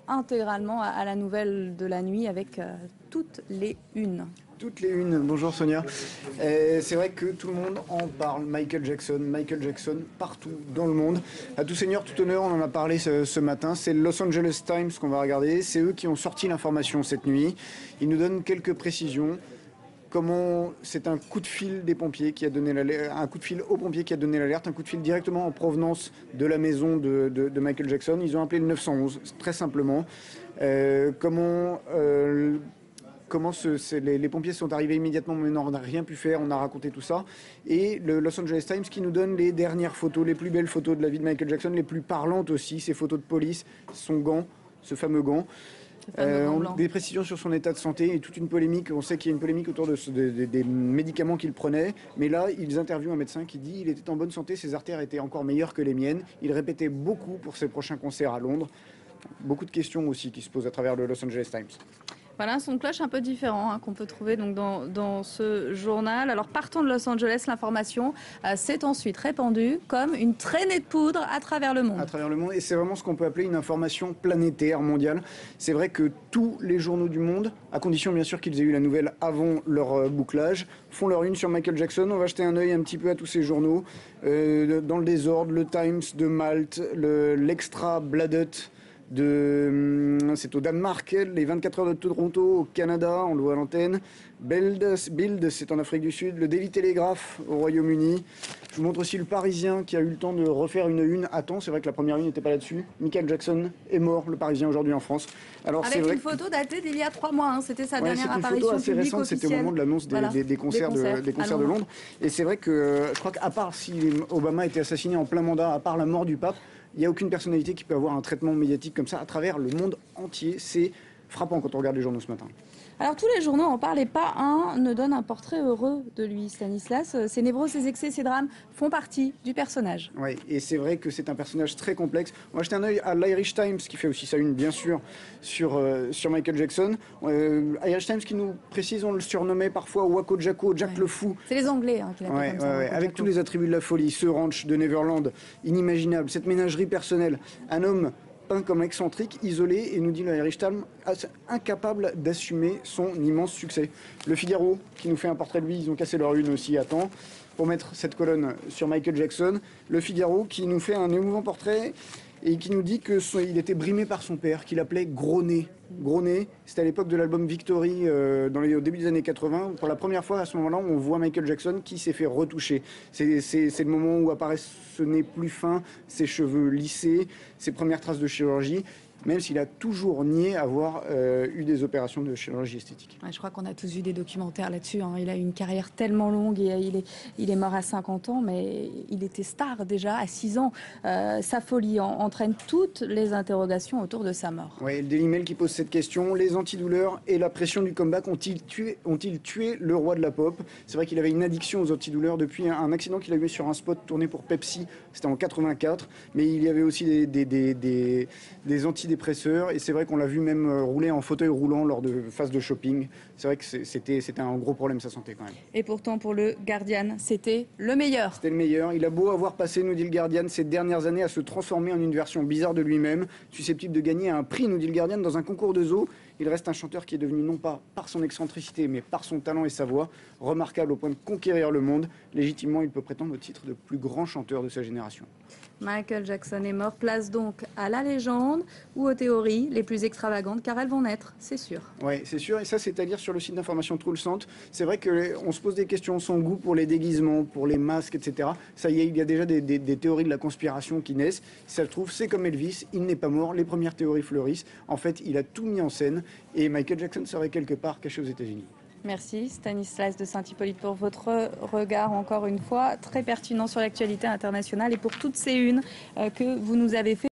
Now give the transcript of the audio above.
Intégralement à la nouvelle de la nuit avec toutes les unes. Toutes les unes. Bonjour Sonia. C'est vrai que tout le monde en parle. Michael Jackson partout dans le monde. À tout seigneur, tout honneur, on en a parlé ce matin. C'est le Los Angeles Times qu'on va regarder. C'est eux qui ont sorti l'information cette nuit. Ils nous donnent quelques précisions. Comment c'est un coup de fil des pompiers qui a donné un coup de fil aux pompiers qui a donné l'alerte, un coup de fil directement en provenance de la maison de Michael Jackson. Ils ont appelé le 911, très simplement. Comment les pompiers sont arrivés immédiatement, mais on n'a rien pu faire, on a raconté tout ça. Et le Los Angeles Times qui nous donne les dernières photos, les plus belles photos de la vie de Michael Jackson, les plus parlantes aussi, ses photos de police, son gant, ce fameux gant. Des précisions sur son état de santé et toute une polémique. On sait qu'il y a une polémique autour des médicaments qu'il prenait. Mais là, ils interviewent un médecin qui dit qu'il était en bonne santé, ses artères étaient encore meilleures que les miennes. Il répétait beaucoup pour ses prochains concerts à Londres. Beaucoup de questions aussi qui se posent à travers le Los Angeles Times. Voilà un son de cloche un peu différent qu'on peut trouver donc dans ce journal. Alors partant de Los Angeles, l'information s'est ensuite répandue comme une traînée de poudre à travers le monde. À travers le monde, et c'est vraiment ce qu'on peut appeler une information planétaire, mondiale. C'est vrai que tous les journaux du monde, à condition bien sûr qu'ils aient eu la nouvelle avant leur bouclage, font leur une sur Michael Jackson. On va jeter un œil un petit peu à tous ces journaux. Dans le désordre, le Times de Malte, l'Extra Bladet, c'est au Danemark, les 24 heures de Toronto au Canada, on le voit à l'antenne. Bild, c'est en Afrique du Sud. Le Daily Telegraph au Royaume-Uni. Je vous montre aussi le Parisien qui a eu le temps de refaire une à temps. C'est vrai que la première une n'était pas là-dessus. Michael Jackson est mort, le Parisien, aujourd'hui en France. Alors, avec une photo datée d'il y a 3 mois, c'était sa dernière apparition publique. C'est une photo assez récente, c'était au moment de l'annonce des concerts de Londres. Et c'est vrai que je crois qu'à part si Obama a été assassiné en plein mandat, à part la mort du pape, il n'y a aucune personnalité qui peut avoir un traitement médiatique comme ça à travers le monde entier. C'est frappant quand on regarde les journaux ce matin. Alors tous les journaux en parlent et pas un ne donne un portrait heureux de lui, Stanislas. Ses névroses, ses excès, ses drames font partie du personnage. Oui, et c'est vrai que c'est un personnage très complexe. On va jeter un œil à l'Irish Times, qui fait aussi sa une, bien sûr, sur Michael Jackson. Irish Times qui nous précise, on le surnommait parfois Wako Jacko, Jack le Fou. C'est les Anglais qui l'appellent comme ça. Avec tous les attributs de la folie, ce ranch de Neverland, inimaginable, cette ménagerie personnelle, un homme peint comme excentrique, isolé, et nous dit le Irish Times, incapable d'assumer son immense succès. Le Figaro, qui nous fait un portrait de lui, ils ont cassé leur une aussi à temps, pour mettre cette colonne sur Michael Jackson. Le Figaro, qui nous fait un émouvant portrait, et qui nous dit qu'il était brimé par son père, qu'il appelait Gros Nez. Gros Nez, c'était à l'époque de l'album Victory, au début des années 80. Pour la première fois, à ce moment-là, on voit Michael Jackson qui s'est fait retoucher. C'est le moment où apparaît ce nez plus fin, ses cheveux lissés, ses premières traces de chirurgie, même s'il a toujours nié avoir eu des opérations de chirurgie esthétique. Je crois qu'on a tous vu des documentaires là-dessus. Il a eu une carrière tellement longue et il est mort à 50 ans, mais il était star déjà à 6 ans. Sa folie entraîne toutes les interrogations autour de sa mort. Oui, le Daily Mail qui pose cette question. Les antidouleurs et la pression du comeback ont-ils tué le roi de la pop? C'est vrai qu'il avait une addiction aux antidouleurs depuis un accident qu'il a eu sur un spot tourné pour Pepsi. C'était en 84. Mais il y avait aussi des antidépresseurs, et c'est vrai qu'on l'a vu même rouler en fauteuil roulant lors de phases de shopping. C'est vrai que c'était un gros problème, sa santé quand même. Et pourtant pour le Guardian, c'était le meilleur. C'était le meilleur. Il a beau avoir passé, nous dit le Guardian, ces dernières années à se transformer en une version bizarre de lui-même, susceptible de gagner un prix, nous dit le Guardian, dans un concours de zoo. Il reste un chanteur qui est devenu non pas par son excentricité, mais par son talent et sa voix, remarquable au point de conquérir le monde. Légitimement, il peut prétendre au titre de plus grand chanteur de sa génération. Michael Jackson est mort, place donc à la légende ou aux théories les plus extravagantes, car elles vont naître, c'est sûr. Oui, c'est sûr, et ça c'est à dire sur le site d'information Troulsant. C'est vrai qu'on se pose des questions, son goût pour les déguisements, pour les masques, etc. Ça y est, il y a déjà des théories de la conspiration qui naissent. Si ça se trouve, c'est comme Elvis, il n'est pas mort, les premières théories fleurissent. En fait, il a tout mis en scène, et Michael Jackson serait quelque part caché aux États-Unis. Merci Stanislas de Saint-Hippolyte pour votre regard encore une fois très pertinent sur l'actualité internationale et pour toutes ces unes que vous nous avez fait.